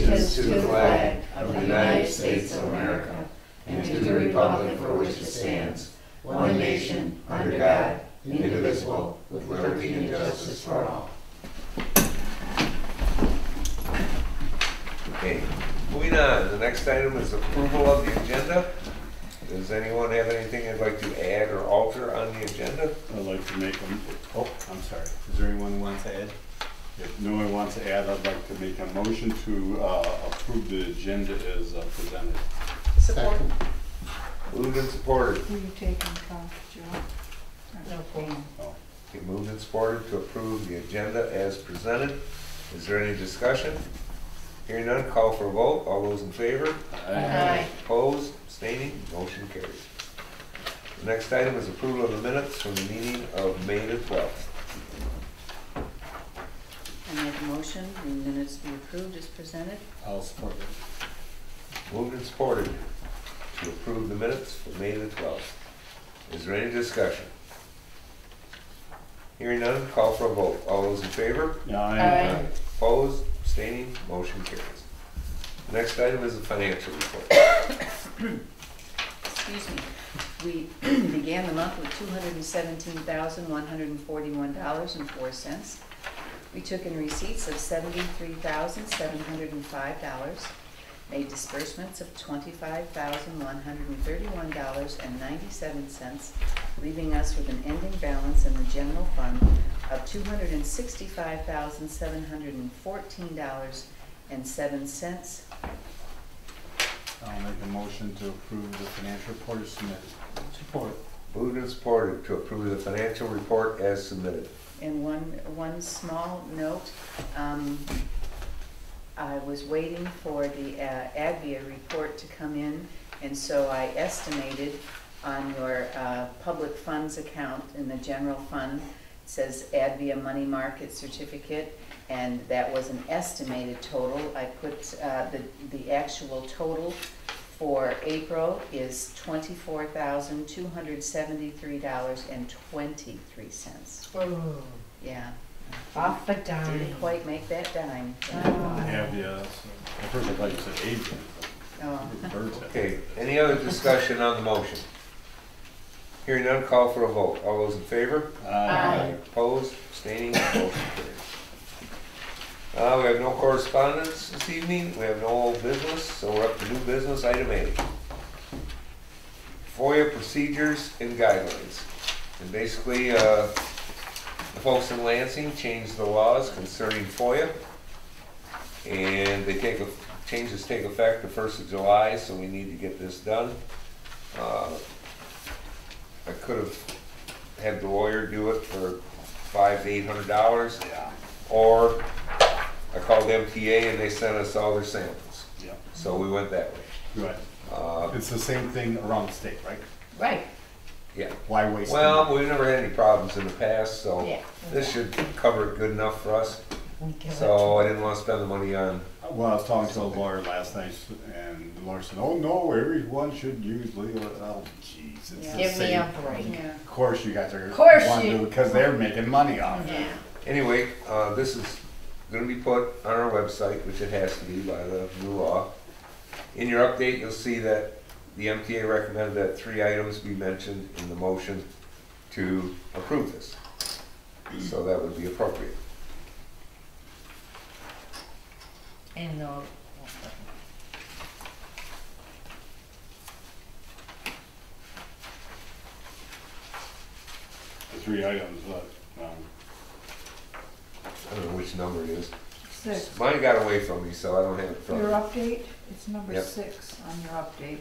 allegiance to the flag of the United States of America and to the republic for which it stands, one nation, under God, indivisible, with liberty and justice for all. Okay, moving on. The next item is approval of the agenda. Does anyone have anything they'd like to add or alter on the agenda? I'd like to make them. Oh, I'm sorry. Is there anyone who wants to add? If no one wants to add, I'd like to make a motion to approve the agenda as presented. Support. Moved and supported. Who are you taking off, Joe? No problem. Oh. Okay, moved and supported to approve the agenda as presented. Is there any discussion? Hearing none, call for a vote. All those in favor? Aye. Opposed? Abstaining? Motion carries. The next item is approval of the minutes from the meeting of May the 12th. I make a motion, the minutes be approved as presented. I'll support it. Moved and supported to approve the minutes for May the 12th. Is there any discussion? Hearing none, call for a vote. All those in favor? Aye. Opposed? Abstaining? Motion carries. The next item is the financial report. Excuse me. We began the month with $217,141.04. We took in receipts of $73,705, made disbursements of $25,131.97, leaving us with an ending balance in the general fund of $265,714.07. I'll make a motion to approve the financial report as submitted. Support. Moved and supported to approve the financial report as submitted. And one small note, I was waiting for the ADVIA report to come in, and so I estimated on your public funds account in the general fund, it says ADVIA money market certificate, and that was an estimated total. I put the actual total for April is $24,273.23. Oh, Yeah. off the dime. Didn't quite make that dime. Yeah, yeah. At first I thought you said agent. Oh. Birds. Okay, any other discussion on the motion? Hearing none, call for a vote. All those in favor? Aye. Opposed? Abstaining? Motion carries. We have no correspondence this evening. We have no old business, so we're up to new business. Item A. FOIA procedures and guidelines. And basically, the folks in Lansing changed the laws concerning FOIA, and they changes take effect the 1st of July, so we need to get this done. I could have had the lawyer do it for $500 to $800, Yeah. or I called MTA and they sent us all their samples. Yeah. So we went that way. Good. It's the same thing around the state, right? Right. Yeah. Why waste? Well, we've never had any problems in the past, so Yeah. this should cover it good enough for us. We give So I didn't want to spend the money on. Well, I was talking to the lawyer last night, and the lawyer said, "Oh no, everyone should use legal." Oh, jeez, it's Yeah. the Give me same. a break. Yeah. Of course, you guys are. Of course want you- to, because they're making money off it. Yeah. Anyway, this is going to be put on our website, which it has to be by the new law. In your update, you'll see that the MTA recommended that 3 items be mentioned in the motion to approve this. So that would be appropriate. And The 3 items, I don't know which number it is. 6. Mine got away from me, so I don't have it in front Your of me. update, it's number Yep. 6 on your update.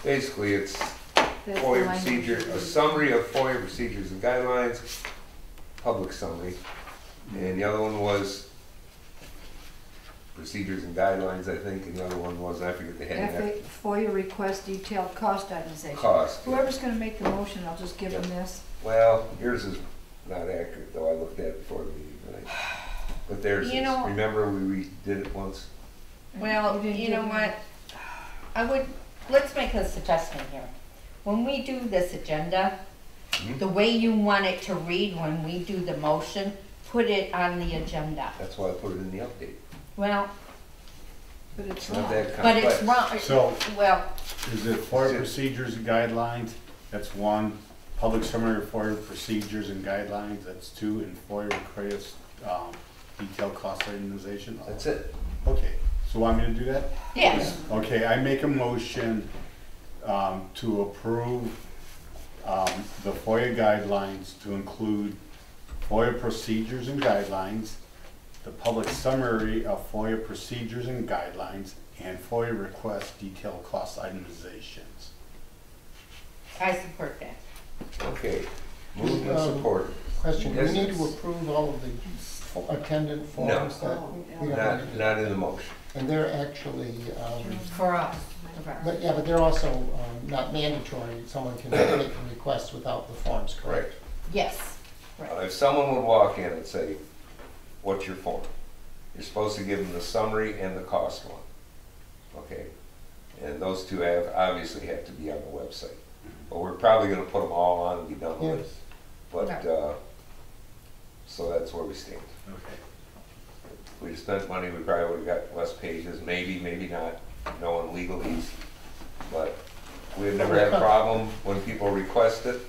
Basically, it's That's the FOIA language procedure, you a use. summary of FOIA procedures and guidelines, public summary. And the other one was procedures and guidelines, I think, and the other one was, I forget the heading. FOIA request detailed cost itemization. Cost. Yeah. Whoever's gonna make the motion, I'll just give them this. Well, yours is not accurate, though. I looked at it before the meeting, right? But theirs is. You know- Remember, we did it once? Well, You didn't you know give what? Let's make a suggestion here. When we do this agenda, Mhm. the way you want it to read when we do the motion, put it on the agenda. That's why I put it in the update. Well, But it's It's not wrong. that but complex. it's wrong, So- well, Is it FOIA procedures and guidelines? That's one. Public summary of FOIA procedures and guidelines, that's two. And FOIA requests, detailed cost itemization. That's it. Okay, so want me to do that? yes, Okay, I make a motion to approve the FOIA guidelines to include FOIA procedures and guidelines, the public summary of FOIA procedures and guidelines, and FOIA request detailed cost itemizations. I support that. Okay, moved and supported. Question, do Yes, we need yes. to approve all of the attendant forms that we don't Not, need to- not in the motion. And they're actually, For us. but yeah, but they're also not mandatory. Someone can make a request without the forms, correct? Right. Yes, right. If someone would walk in and say, what's your form? You're supposed to give them the summary and the cost one. Okay? And those two obviously have to be on the website. But we're probably gonna put them all on and be done with it. Yes. But, so that's where we stand. Okay. If we'd spent money, we probably would've got less pages, maybe, maybe not, knowing legalese. But we've never had a problem when people request it,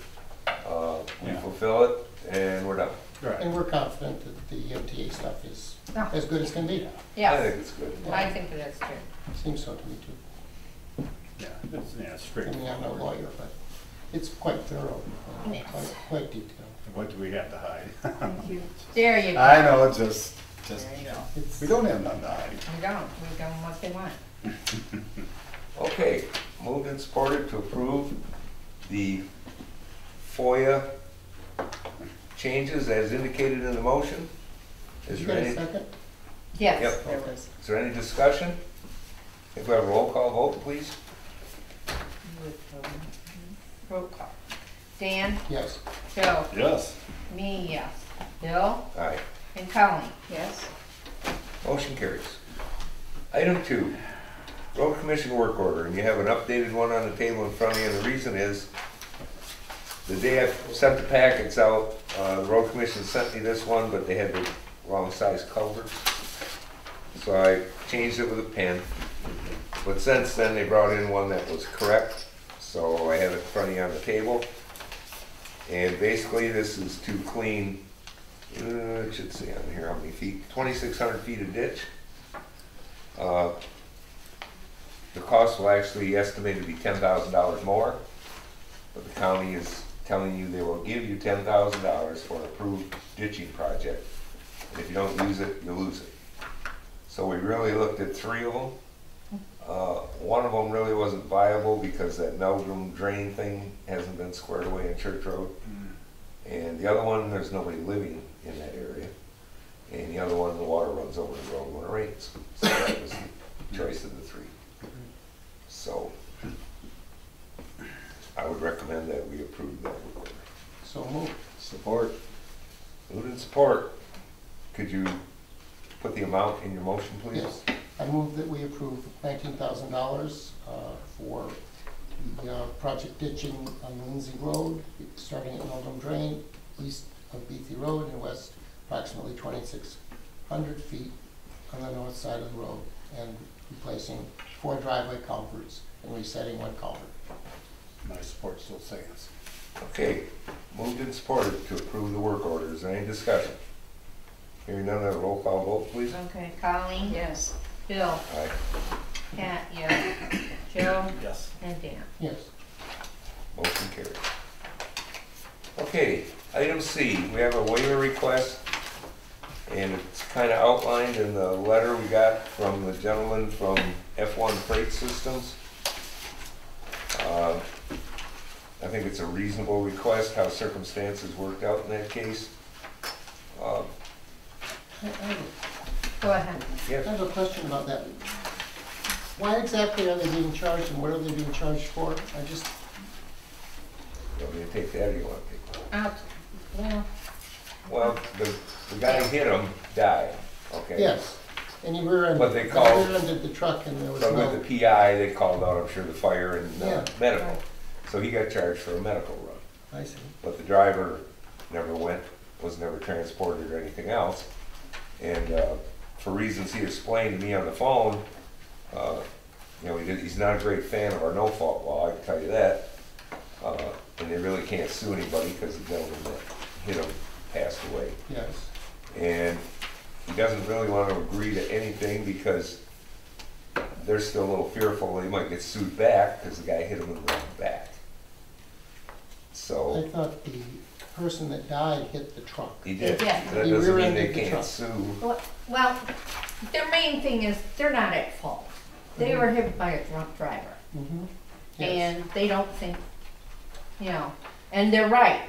we Yeah. fulfill it, and we're done. Right. And we're confident that the MTA stuff is No. as good as can be. I Yes, think it's good. I think it is too. Seems so to me too. Yeah, it's I straight. mean, I'm no lawyer, but it's quite thorough, Yes. quite detailed. What do we have to hide? Thank you. There you go. I know, just, There you go. It's, we don't have nothing to hide. We don't, we give them what they want. Okay, moved and supported to approve the FOIA changes as indicated in the motion. Is you there got a any, second? Yes. Yep. There was, is there any discussion? If we have a roll call vote, please. Roll call. Dan, Yes. Joe, Yes. me, yes. Bill, Aye. and Colleen. yes? Motion carries. Item 2, road commission work order, and you have an updated one on the table in front of you, and the reason is, the day I sent the packets out, the road commission sent me this one, but they had the wrong size culverts. So I changed it with a pen, but since then, they brought in one that was correct, so I have it in front of you on the table. And basically, this is to clean, it should say on here how many feet, 2,600 feet of ditch. The cost will actually estimated to be $10,000 more, but the county is telling you they will give you $10,000 for an approved ditching project. And if you don't use it, you lose it. So we really looked at 3 of them. One of them really wasn't viable because that meldrum drain thing hasn't been squared away in Church Road. And the other one, there's nobody living in that area. And the other one, the water runs over the road when it rains. So that was the choice of the 3. So I would recommend that we approve that work order. So moved. Support. Moved and support. Could you put the amount in your motion, please? Yes. I move that we approve $19,000 for the project ditching on Lindsay Road, starting at Meldrum Drain, east of Beatty Road and west approximately 2,600 feet on the north side of the road, and replacing 4 driveway culverts and resetting 1 culvert. My support still stands. Okay, moved and supported to approve the work order. Is there any discussion? Hearing none, have a roll call vote, please. Okay, Colleen? Yes. Bill, Aye. Pat, yes. Joe, Yes. and Dan. Yes. Motion carried. Okay, item C, we have a waiver request, and it's kind of outlined in the letter we got from the gentleman from F1 Freight Systems. I think it's a reasonable request, how circumstances worked out in that case. I Go ahead. Yes, have a question about that. Why exactly are they being charged and what are they being charged for? I just, you want me to take that or you want to take that? Well, Well, the guy who hit him died, okay? yes, and you rear-ended, But they called- rear-ended the truck and there was But no, with the PI, they called out, I'm sure, the fire and Yeah. medical. So he got charged for a medical run. I see, But the driver never went, was never transported or anything else. And for reasons he explained to me on the phone, you know, he's not a great fan of our no-fault law, I can tell you that. And they really can't sue anybody because the gentleman that hit him passed away. Yes. And he doesn't really want to agree to anything because they're still a little fearful they might get sued back because the guy hit him in the back. I So thought the person that died hit the truck. he did. Yeah. That He doesn't mean they rear-ended the can't truck. sue. Well, their main thing is they're not at fault. They were hit by a drunk driver. Mm-hmm. Yes. And they don't think, you know, and they're right.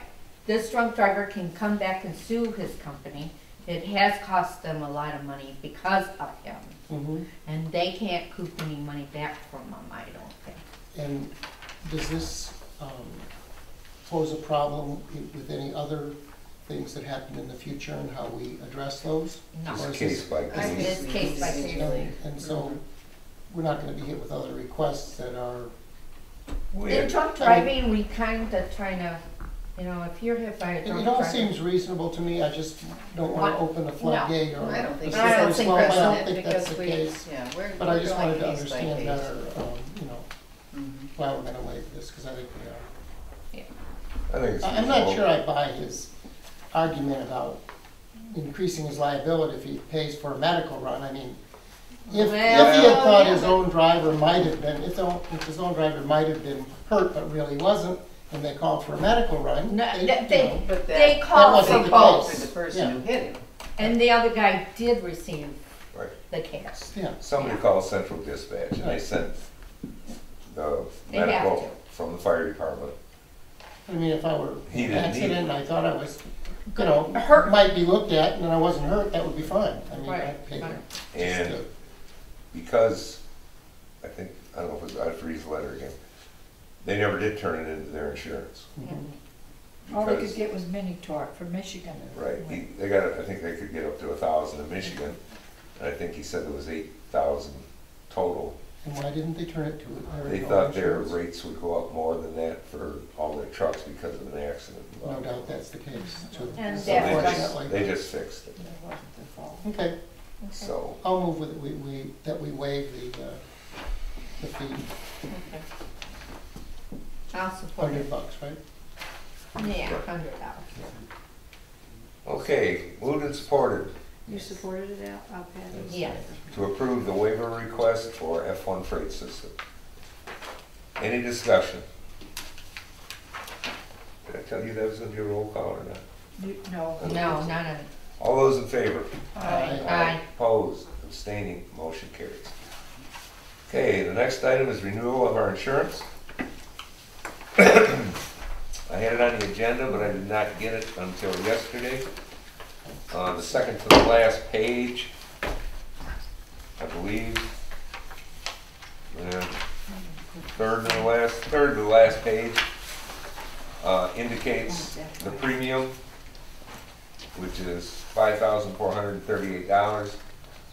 This drunk driver can come back and sue his company. It has cost them a lot of money because of him. Mm-hmm. And they can't coop any money back from him, I don't think. And does this pose a problem with any other things that happen in the future and how we address those? No. Just Or is case this- by I case. It's case by case. And so we're not gonna be hit with other requests that are, In drunk driving, we kind of trying to, you know, if you're hit by a drunk it driver. all seems reasonable to me, I just don't wanna What? open the floodgate or. I don't think the so. I don't slippery think slope. I don't precedent think that's because the we, case, yeah, we're but I just going wanted to case by understand case. better, you know, Mhm. why we're gonna waive this, cause I think we are. I think it's I'm not reasonable. sure I buy his argument about increasing his liability if he pays for a medical run. I mean, if he had Well, thought yeah, his but- own driver might have been, if his own driver might have been hurt but really wasn't, and they called for a medical run, No, they, they- you know, But They that called wasn't for the both, case. for the person who hit him. and the other guy did receive Right. the cast. yeah. Somebody called Central Dispatch and they Right. sent the They have medical from the fire department. I mean, if I were He in didn't an need accident it. and I thought I was, you know, Hurt. might be looked at and I wasn't hurt, that would be fine. I mean, Right, I'd pay right. just And to- because, I think, I don't know if it was, I'd freeze the letter again, they never did turn it into their insurance. All they Because- could get was mini tort from Michigan. Right, they got, I think they could get up to 1,000 in Michigan, and I think he said there was 8,000 total. And why didn't they turn it to their They own thought their insurance? rates would go up more than that for all their trucks because of an accident. No doubt that's the case too. And So they Unfortunately. just, they just fixed it, That wasn't their fault. Okay, so. I'll move with it, that we waive the fee, I'll support it. $100, right? Yeah, $100. Okay, moved and supported You supported it, Al Patty? Yes. to approve the waiver request for F1 freight system. Any discussion? Did I tell you that was gonna be a roll call or not? No. No, none of it. All those in favor? Aye. Aye. Opposed, abstaining, motion carries. Okay, the next item is renewal of our insurance. I had it on the agenda, but I did not get it until yesterday. The second to the last page, I believe. Third to the last page indicates the premium, which is $5,438.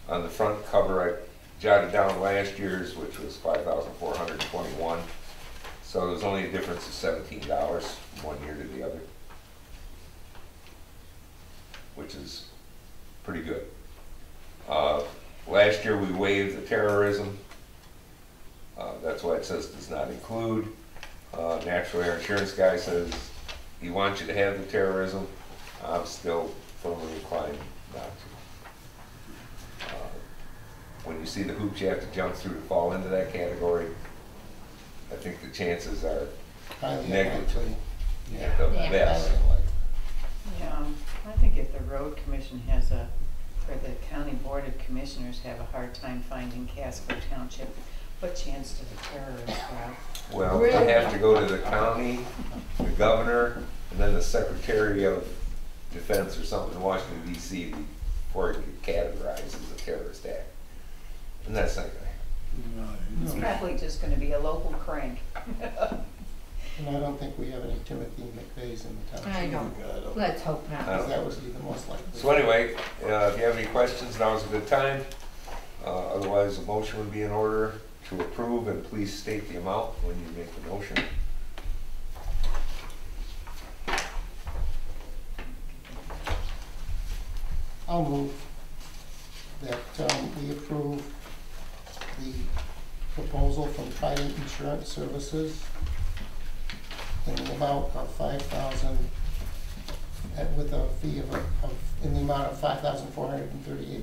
On the front cover, I jotted down last year's, which was $5,421. So there's only a difference of $17 from one year to the other, which is pretty good. Last year we waived the terrorism. That's why it says does not include. Naturally, our insurance guy says he wants you to have the terrorism. I'm still firmly inclined not to. When you see the hoops you have to jump through to fall into that category, I think the chances are Highly negligible unlikely. at the Yeah. best. Highly unlikely. Yeah, I think if the road commission has or the county board of commissioners have a hard time finding Casco Township, what chance do the terrorists have? Well, they have to go to the county, the governor, and then the secretary of defense or something in Washington DC before it gets categorized as a terrorist act. And that's not gonna happen. It's probably just gonna be a local crank. And I don't think we have any Timothy McVeighs in the township. I don't. Let's hope not. Because that would be the most likely. So anyway, if you have any questions, now's a good time. Otherwise, a motion would be in order to approve, and please state the amount when you make the motion. I'll move that we approve the proposal from Trident Insurance Services in the amount of $5,000, with a fee of in the amount of $5,438,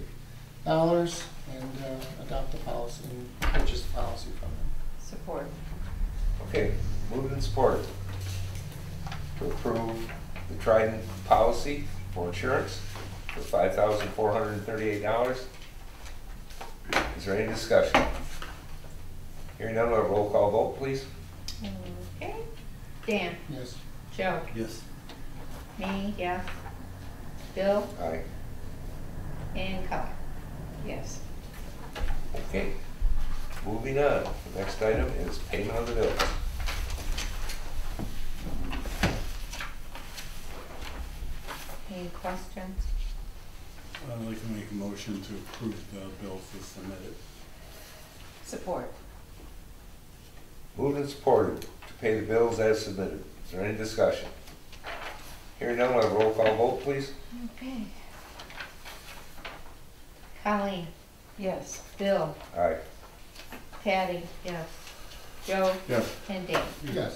and adopt the policy and purchase the policy from them. Support. Okay, moved and supported to approve the Trident policy for insurance for $5,438. Is there any discussion? Hearing none, will have a roll call vote, please? Okay. Dan, Yes. Joe, Yes. me, yes. Bill, Aye. and Colin. Yes. Okay, moving on. The next item is payment of the bills. Any questions? I'd like to make a motion to approve the bills as submitted. Support. Moved and supported to pay the bills as submitted. Is there any discussion? Hearing none, will have a roll call vote, please? Okay. Colleen, Yes. Bill, Aye. Patty, yes. Joe, Yes. and Dan. Yes.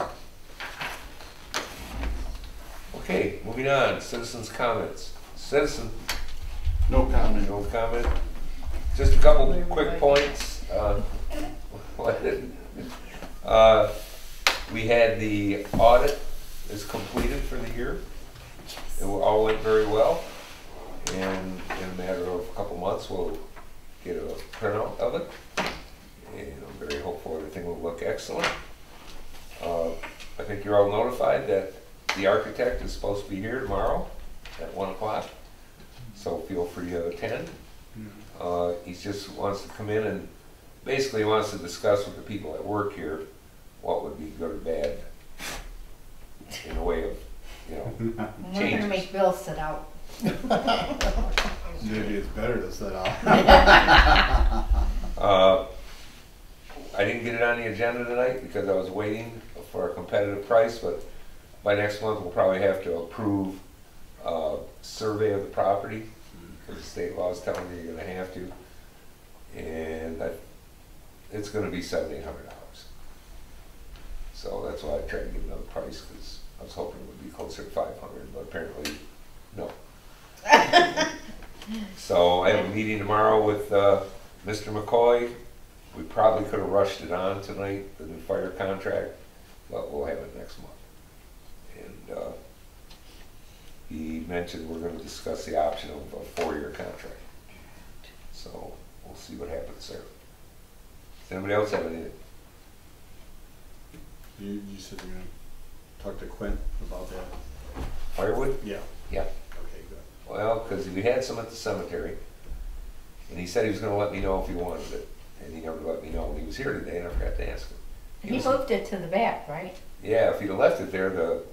Okay, moving on. Citizens' comments. Citizen, No comment. no comment. Just a couple quick points. We had the audit is completed for the year. It all went very well. And in a matter of a couple months, we'll get a printout of it. And I'm very hopeful everything will look excellent. I think you're all notified that the architect is supposed to be here tomorrow at 1 o'clock. So feel free to attend. He just wants to come in and basically wants to discuss with the people that work here what would be good or bad in a way of, you know, And we're gonna changes. make Bill sit out. Maybe it's better to sit out. I didn't get it on the agenda tonight because I was waiting for a competitive price, but by next month we'll probably have to approve a survey of the property because the state law is telling me you're gonna have to. And it's gonna be $700-800. So that's why I tried to get another price because I was hoping it would be closer to 500, but apparently, no. So I have a meeting tomorrow with Mr. McCoy. We probably could have rushed it on tonight, the new fire contract, but we'll have it next month. And he mentioned we're gonna discuss the option of a 4-year contract. So we'll see what happens there. Does anybody else have anything? You said you're gonna talk to Quint about that? Firewood? Yeah. Yeah. Okay, good. Well, because we had some at the cemetery, and he said he was gonna let me know if he wanted it, and he never let me know when he was here today, and I forgot to ask him. He was- moved it to the back, right? Yeah, if he'd have left it there, the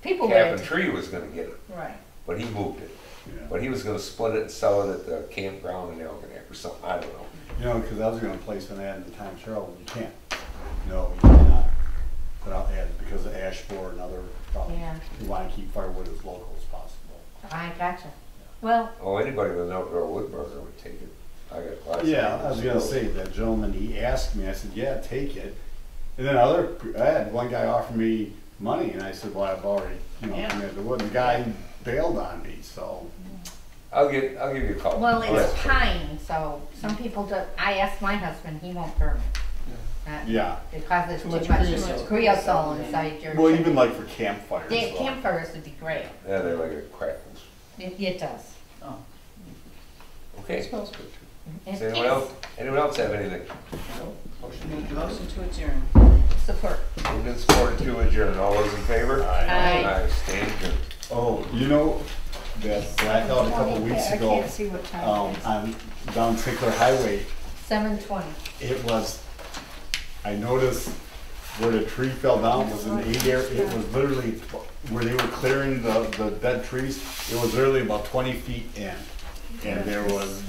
People cabin went. tree was gonna get it, Right. but he moved it. Yeah. But he was gonna split it and sell it at the campground in Algonac or something, I don't know. You know, because I was gonna place an ad in the Times Herald, you can't. No, you cannot put out ads because of ash borer and other problems. Yeah. You wanna keep firewood as local as possible. I gotcha. Well, Oh, anybody with an outdoor wood burner would take it. I got lots of Yeah, I neighbors was gonna who- say, that gentleman, he asked me, I said, yeah, take it. And then I had one guy offer me money, and I said, well, I've already, Yeah. committed the wood. The guy bailed on me, so. I'll give you a call. well, I'll it's ask him. pine, so some people do, I asked my husband, he won't burn it. Yeah. Because it's Too too much much creosote. creosote inside your. Well, even like for campfires. Yeah, so. campfires would be great. Yeah, they're like a crackles. It does. Oh. Okay. Smells good. Does It anyone else have anything? Make a motion to adjourn. Support. Moved and supported to adjourn. All those in favor? Aye. Stand adjourned. Oh, you know, that blackout a couple weeks I ago, can't see what time it is. on, down St. Clair Highway, 7:20. it was, I noticed where the tree fell down was an 8 area, it was literally, where they were clearing the dead trees, it was literally about 20 feet in. And there was,